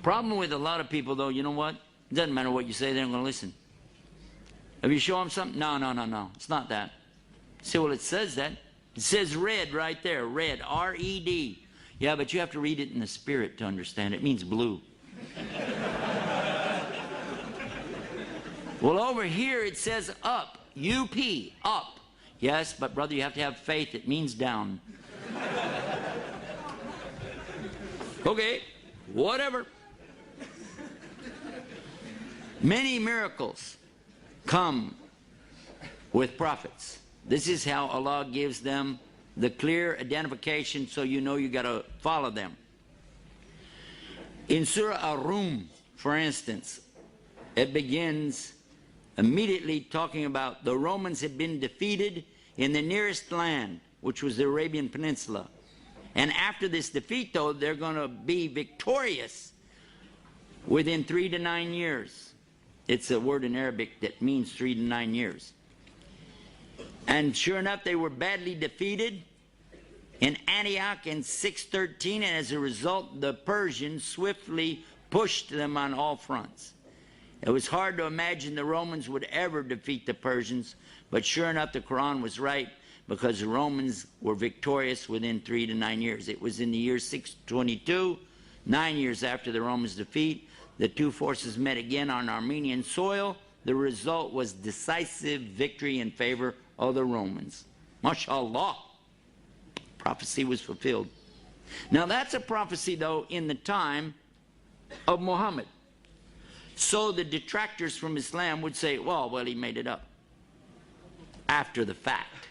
Problem with a lot of people, though, you know what? It doesn't matter what you say, they're not going to listen. If you show them something, no, it's not that. See, well, it says that. It says red right there, red, R-E-D. Yeah, but you have to read it in the spirit to understand it. It means blue. Well, over here it says up, U-P, up. Yes, but brother, you have to have faith. It means down. Okay, whatever. Many miracles come with prophets. This is how Allah gives them the clear identification, so you know you got to follow them. In Surah Ar-Rum, for instance, it begins immediately talking about the Romans had been defeated in the nearest land, which was the Arabian Peninsula. And after this defeat, though, they're going to be victorious within 3 to 9 years. It's a word in Arabic that means 3 to 9 years. And sure enough, they were badly defeated in Antioch in 613, and as a result, the Persians swiftly pushed them on all fronts. It was hard to imagine the Romans would ever defeat the Persians, but sure enough, the Quran was right, because the Romans were victorious within 3 to 9 years. It was in the year 622, 9 years after the Romans' defeat. The two forces met again on Armenian soil. The result was decisive victory in favor of the Romans. MashaAllah. Prophecy was fulfilled. Now that's a prophecy, though, in the time of Muhammad. So the detractors from Islam would say, well, he made it up after the fact.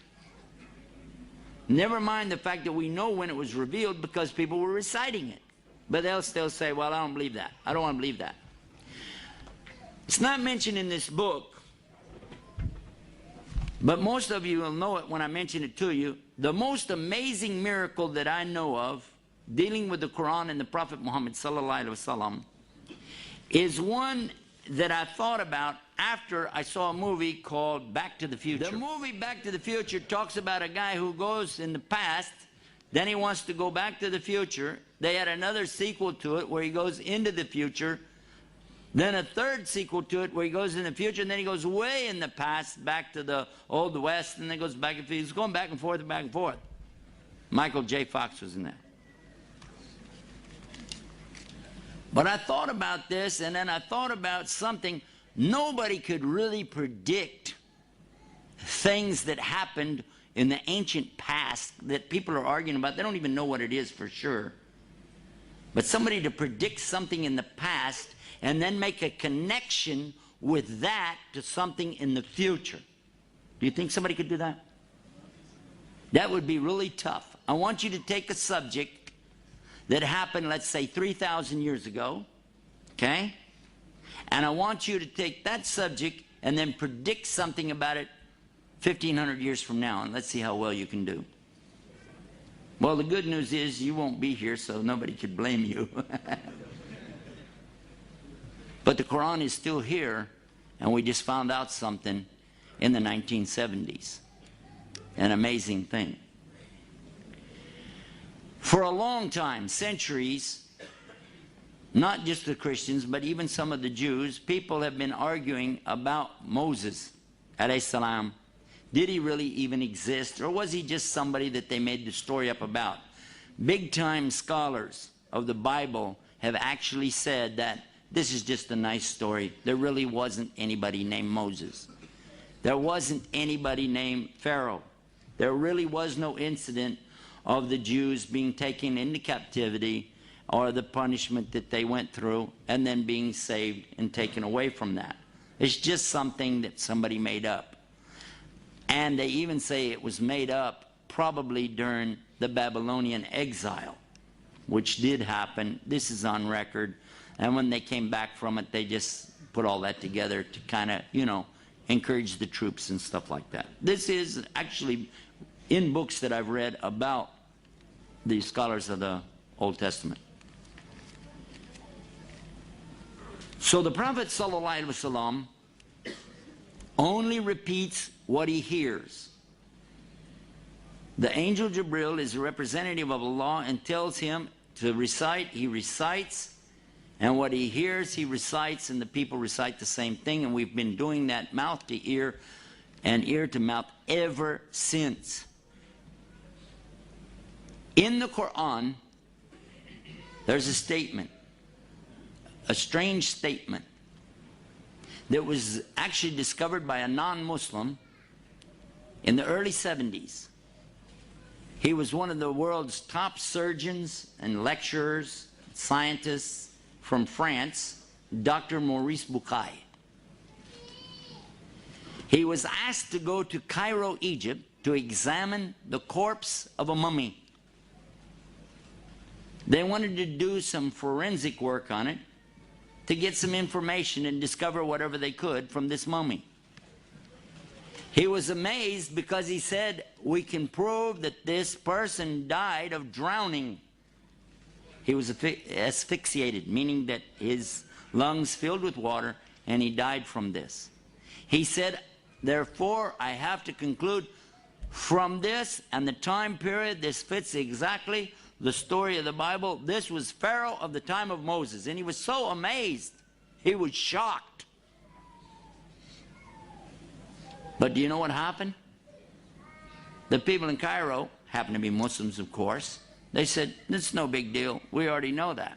Never mind the fact that we know when it was revealed because people were reciting it. But they'll still say, well, I don't believe that. I don't want to believe that. It's not mentioned in this book, but most of you will know it when I mention it to you. The most amazing miracle that I know of dealing with the Quran and the Prophet Muhammad sallallahu alaihi wasallam is one that I thought about after I saw a movie called Back to the Future. The movie Back to the Future talks about a guy who goes in the past, then he wants to go back to the future. They had another sequel to it where he goes into the future, then a third sequel to it where he goes in the future, and then he goes way in the past back to the Old West, and then goes back and forth. He's going back and forth and back and forth. Michael J. Fox was in that. But I thought about this, and then I thought about something. Nobody could really predict things that happened in the ancient past that people are arguing about. They don't even know what it is for sure. But somebody to predict something in the past and then make a connection with that to something in the future. Do you think somebody could do that? That would be really tough. I want you to take a subject that happened, let's say, 3,000 years ago, okay? And I want you to take that subject and then predict something about it 1,500 years from now, and let's see how well you can do. Well, the good news is you won't be here, so nobody could blame you. But the Quran is still here, and we just found out something in the 1970s. An amazing thing. For a long time, centuries, not just the Christians, but even some of the Jews, people have been arguing about Moses, alayhi salam. Did he really even exist, or was he just somebody that they made the story up about? Big-time scholars of the Bible have actually said that this is just a nice story. There really wasn't anybody named Moses. There wasn't anybody named Pharaoh. There really was no incident of the Jews being taken into captivity or the punishment that they went through and then being saved and taken away from that. It's just something that somebody made up. And they even say it was made up probably during the Babylonian exile, which did happen. This is on record. And when they came back from it, they just put all that together to kind of, encourage the troops and stuff like that. This is actually in books that I've read about the scholars of the Old Testament. So the Prophet ﷺ only repeats what he hears. The angel Jibril is a representative of Allah and tells him to recite. He recites, And what he hears, he recites, and the people recite the same thing. And we've been doing that mouth to ear and ear to mouth ever since. In the Quran, there's a statement, a strange statement, that was actually discovered by a non-Muslim in the early 70s. He was one of the world's top surgeons and lecturers, scientists from France, Dr. Maurice Bucaille. He was asked to go to Cairo, Egypt, to examine the corpse of a mummy. They wanted to do some forensic work on it to get some information and discover whatever they could from this mummy. He was amazed because he said, we can prove that this person died of drowning. He was asphyxiated, meaning that his lungs filled with water, and he died from this. He said, therefore, I have to conclude from this and the time period, this fits exactly the story of the Bible. This was Pharaoh of the time of Moses. And he was so amazed. He was shocked. But do you know what happened? The people in Cairo, happened to be Muslims, of course, they said, it's no big deal. We already know that.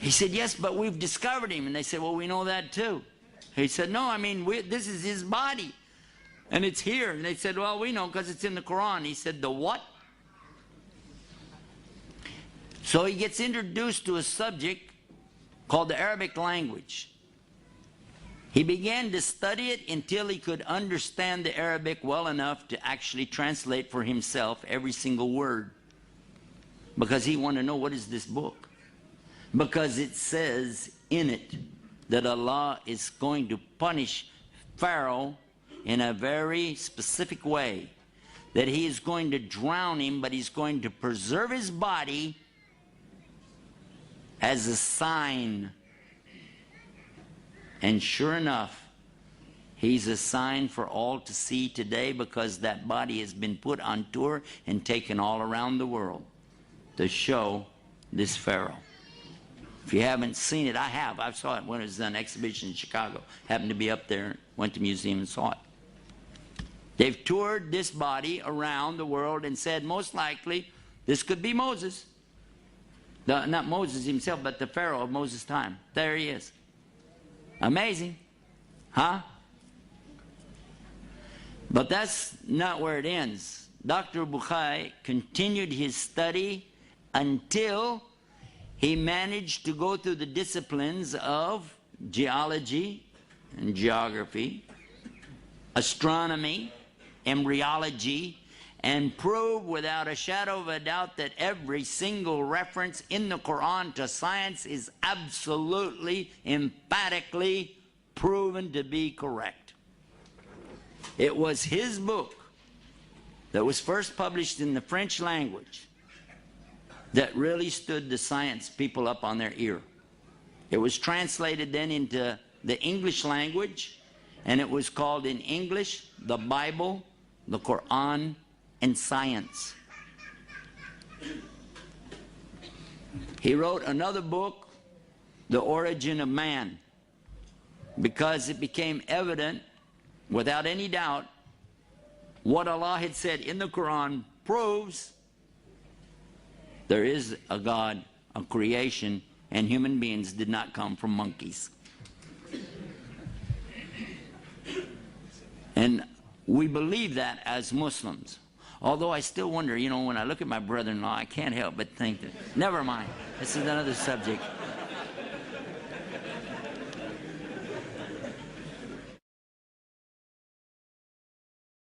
He said, yes, but we've discovered him. And they said, well, we know that too. He said, no, I mean, this is his body. And it's here. And they said, well, we know because it's in the Quran. He said, the what? So he gets introduced to a subject called the Arabic language. He began to study it until he could understand the Arabic well enough to actually translate for himself every single word. Because he wanted to know, what is this book? Because it says in it that Allah is going to punish Pharaoh in a very specific way. That he is going to drown him, but he's going to preserve his body as a sign. And sure enough, he's a sign for all to see today, because that body has been put on tour and taken all around the world to show this Pharaoh. If you haven't seen it, I have. I saw it when it was on exhibition in Chicago. Happened to be up there, went to the museum and saw it. They've toured this body around the world and said, most likely, this could be Moses. Not Moses himself, but the Pharaoh of Moses' time. There he is. Amazing. Huh? But that's not where it ends. Dr. Bucaille continued his study until he managed to go through the disciplines of geology and geography, astronomy, embryology, and prove without a shadow of a doubt that every single reference in the Quran to science is absolutely, emphatically proven to be correct. It was his book that was first published in the French language that really stood the science people up on their ear. It was translated then into the English language, and it was called in English, the Bible, the Quran, and Science. He wrote another book, The Origin of Man, because it became evident, without any doubt, what Allah had said in the Quran proves there is a God, a creation, and human beings did not come from monkeys. And we believe that as Muslims. Although I still wonder, you know, when I look at my brother-in-law, I can't help but think that, never mind, this is another subject.